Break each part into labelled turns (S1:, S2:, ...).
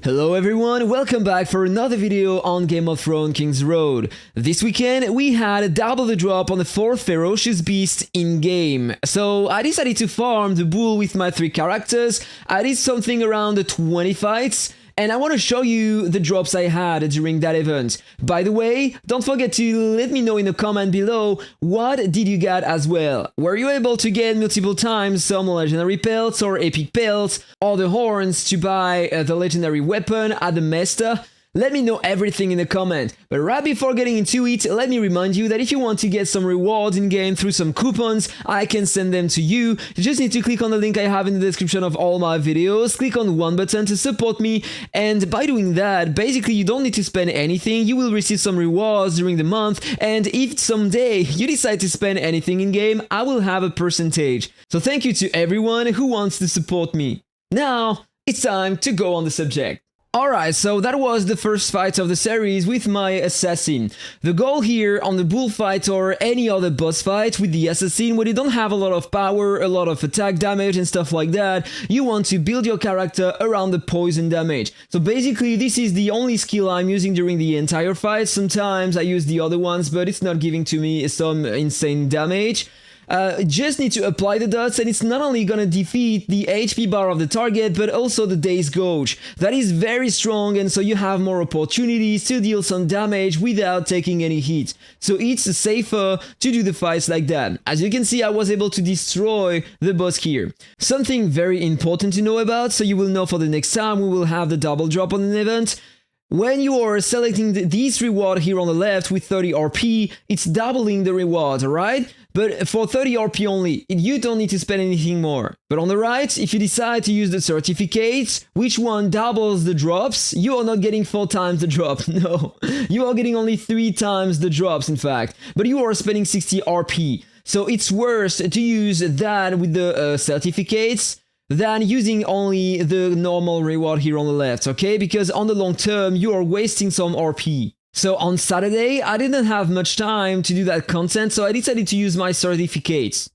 S1: Hello everyone, welcome back for another video on Game of Thrones Kingsroad. This weekend we had double the drop on the 4th ferocious beast in game. So I decided to farm the bull with my 3 characters. I did something around 20 fights. And I want to show you the drops I had during that event. By the way, don't forget to let me know in the comment below what did you get as well. Were you able to get multiple times some legendary pelts or epic pelts or the horns to buy the legendary weapon at the Mesta? Let me know everything in the comment. But right before getting into it, let me remind you that if you want to get some rewards in-game through some coupons, I can send them to you. You just need to click on the link I have in the description of all my videos, click on one button to support me, and by doing that, basically you don't need to spend anything, you will receive some rewards during the month, and if someday you decide to spend anything in-game, I will have a percentage. So thank you to everyone who wants to support me. Now, it's time to go on the subject. Alright, so that was the first fight of the series with my assassin. The goal here on the bullfight or any other boss fight with the assassin, when you don't have a lot of power, a lot of attack damage and stuff like that, you want to build your character around the poison damage. So basically this is the only skill I'm using during the entire fight. Sometimes I use the other ones, but it's not giving to me some insane damage. Just need to apply the dots, and it's not only gonna defeat the HP bar of the target, but also the Day's Gauge. That is very strong, and so you have more opportunities to deal some damage without taking any hits. So it's safer to do the fights like that. As you can see, I was able to destroy the boss here. Something very important to know about, so you will know for the next time we will have the double drop on an event. When you are selecting this reward here on the left with 30 RP, it's doubling the reward, alright? But for 30 RP only, you don't need to spend anything more. But on the right, if you decide to use the certificates, which one doubles the drops, you are not getting 4 times the drop, no. You are getting only 3 times the drops, in fact. But you are spending 60 RP. So it's worse to use that with the certificates than using only the normal reward here on the left, okay? Because on the long term, you are wasting some RP. So on Saturday, I didn't have much time to do that content, so I decided to use my certificates.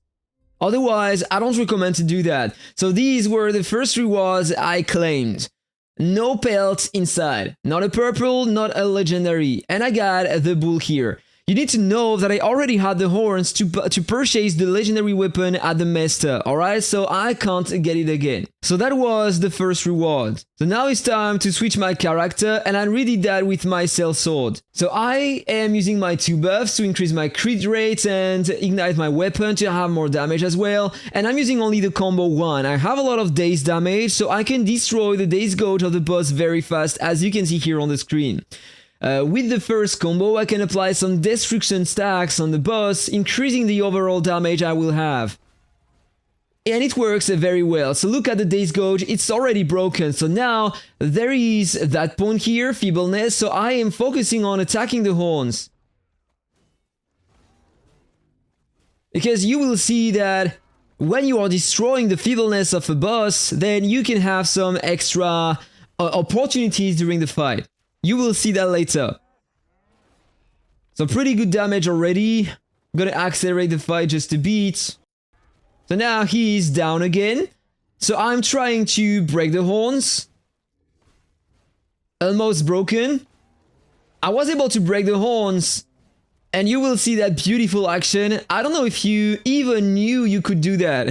S1: Otherwise, I don't recommend to do that. So these were the first rewards I claimed. No pelts inside. Not a purple, not a legendary. And I got the bull here. You need to know that I already had the horns to purchase the legendary weapon at the Mesta, alright? So I can't get it again. So that was the first reward. So now it's time to switch my character, and I redid that with my Sellsword. So I am using my 2 buffs to increase my crit rate and ignite my weapon to have more damage as well. And I'm using only the combo 1. I have a lot of Day's damage, so I can destroy the Day's Gauge of the boss very fast, as you can see here on the screen. With the first combo, I can apply some destruction stacks on the boss, increasing the overall damage I will have. And it works very well. So look at the Day's Gauge, it's already broken. So now there is that point here, feebleness, so I am focusing on attacking the horns. Because you will see that when you are destroying the feebleness of a boss, then you can have some extra opportunities during the fight. You will see that later. So pretty good damage already. I'm gonna accelerate the fight just a bit. So now he's down again. So I'm trying to break the horns. Almost broken. I was able to break the horns. And you will see that beautiful action. I don't know if you even knew you could do that.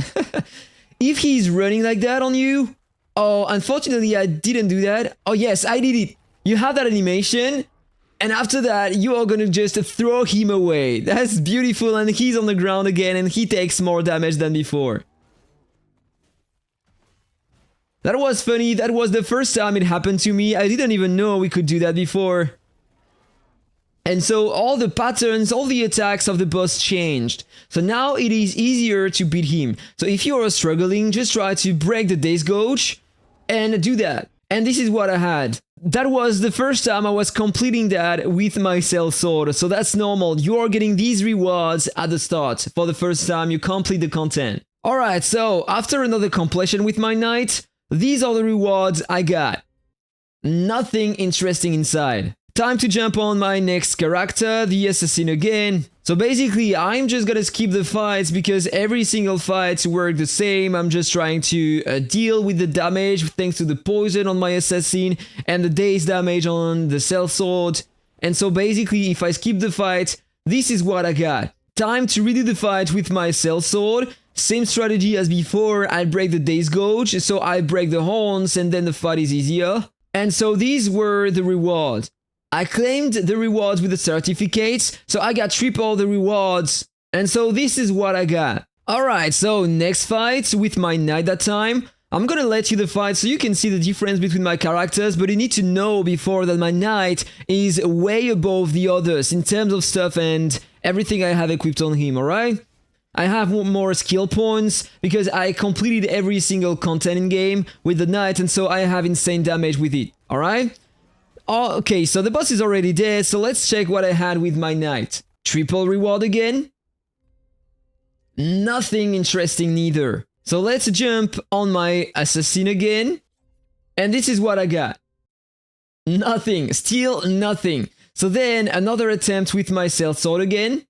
S1: If he's running like that on you. Oh, unfortunately I didn't do that. Oh yes, I did it. You have that animation, and after that, you are gonna just throw him away. That's beautiful, and he's on the ground again, and he takes more damage than before. That was funny, that was the first time it happened to me. I didn't even know we could do that before. And so all the patterns, all the attacks of the boss changed. So now it is easier to beat him. So if you are struggling, just try to break the Day's Gauge, and do that. And this is what I had. That was the first time I was completing that with my Sellsword, so that's normal. You are getting these rewards at the start for the first time you complete the content. Alright, so after another completion with my knight, these are the rewards I got. Nothing interesting inside. time to jump on my next character, the assassin again. So basically, I'm just gonna skip the fights because every single fight works the same. I'm just trying to deal with the damage thanks to the poison on my assassin and the daze damage on the Sellsword. And so basically, if I skip the fight, this is what I got. Time to redo the fight with my Sellsword. Same strategy as before, I break the daze gauge, so I break the horns and then the fight is easier. And so these were the rewards. I claimed the rewards with the certificates, so I got triple the rewards. And so this is what I got. Alright, so next fight with my knight that time. I'm gonna let you the fight so you can see the difference between my characters, but you need to know before that my knight is way above the others in terms of stuff and everything I have equipped on him, alright? I have more skill points because I completed every single content in game with the knight, and so I have insane damage with it, alright? Oh, okay, so the boss is already dead, so let's check what I had with my knight. Triple reward again? Nothing interesting neither. So let's jump on my assassin again, and this is what I got. Nothing, still nothing. So then another attempt with my Sellsword again.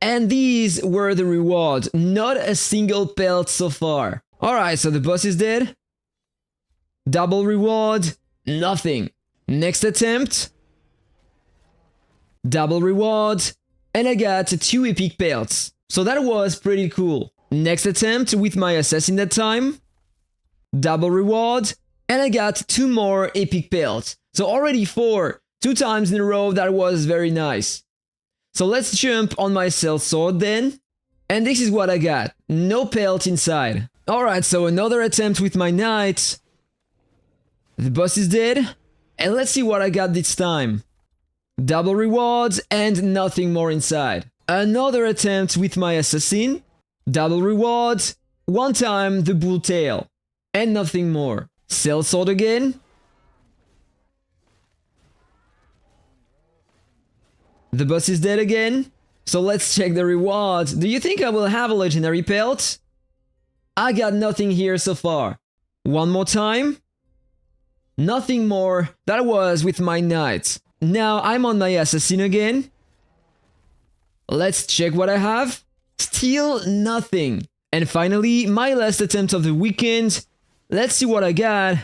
S1: And these were the rewards, not a single pelt so far. Alright, so the boss is dead. Double reward, nothing. Next attempt. Double reward, and I got 2 epic pelts. So that was pretty cool. Next attempt with my assassin that time. Double reward, and I got 2 more epic pelts. So already 4, 2 times in a row, that was very nice. So let's jump on my Sellsword then. And this is what I got. No pelt inside. Alright, so another attempt with my knight. The boss is dead. And let's see what I got this time. Double rewards and nothing more inside. Another attempt with my assassin. Double rewards. 1 time the bull tail. And nothing more. Sellsword again. The boss is dead again. So let's check the rewards. Do you think I will have a legendary pelt? I got nothing here so far. 1 more time. Nothing more. That was with my knight. Now I'm on my assassin again. Let's check what I have. Still nothing. And finally, my last attempt of the weekend. Let's see what I got.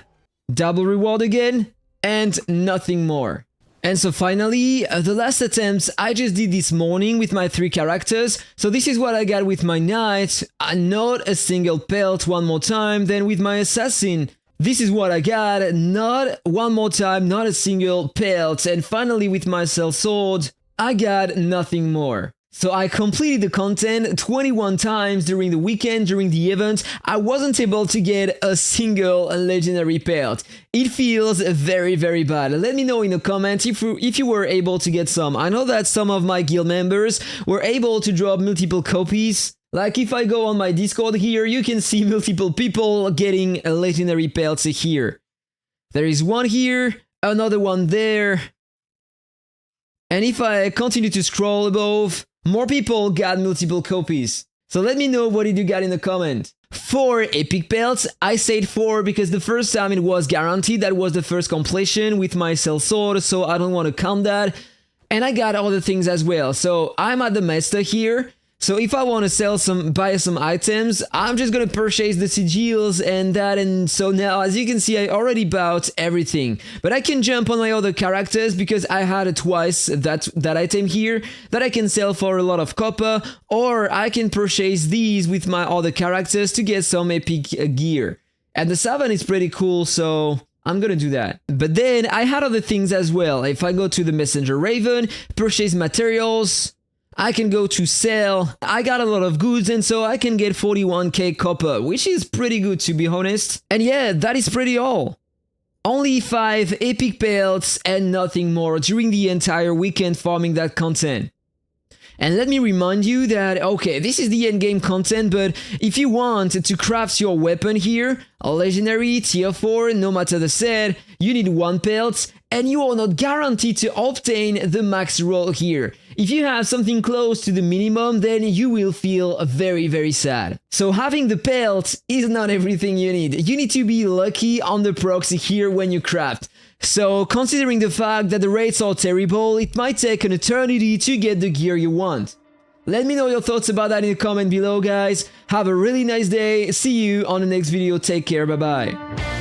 S1: Double reward again. And nothing more. And so finally, the last attempts I just did this morning with my 3 characters. So this is what I got with my knight. Not a single pelt 1 more time. Then with my assassin, this is what I got. Not 1 more time, not a single pelt. And finally with my Sellsword, I got nothing more. So I completed the content 21 times during the weekend, during the event. I wasn't able to get a single legendary pelt. It feels very, very bad. Let me know in the comments if you were able to get some. I know that some of my guild members were able to drop multiple copies. Like if I go on my Discord here, you can see multiple people getting a legendary pelts here. There is one here, another one there. And if I continue to scroll above, more people got multiple copies. So let me know what did you got in the comment. 4 epic pelts. I said 4 because the first time it was guaranteed. That was the first completion with my Sellsword, so I don't want to count that. And I got other things as well. So I'm at the master here. So if I want to buy some items, I'm just gonna purchase the sigils and that, and so now as you can see I already bought everything. But I can jump on my other characters because I had twice that item here that I can sell for a lot of copper, or I can purchase these with my other characters to get some epic gear. And the Savant is pretty cool, so I'm gonna do that. But then I had other things as well. If I go to the Messenger Raven, purchase materials, I can go to sell. I got a lot of goods, and so I can get 41k copper, which is pretty good to be honest. And yeah, that is pretty all. Only 5 epic pelts and nothing more during the entire weekend farming that content. And let me remind you that, okay, this is the endgame content, but if you want to craft your weapon here, a legendary, tier 4, no matter the set, you need 1 pelt, and you are not guaranteed to obtain the max roll here. If you have something close to the minimum, then you will feel very, very sad. So having the pelt is not everything you need. You need to be lucky on the proxy here when you craft. So considering the fact that the rates are terrible, it might take an eternity to get the gear you want. Let me know your thoughts about that in the comment below, guys. Have a really nice day. See you on the next video. Take care. Bye bye.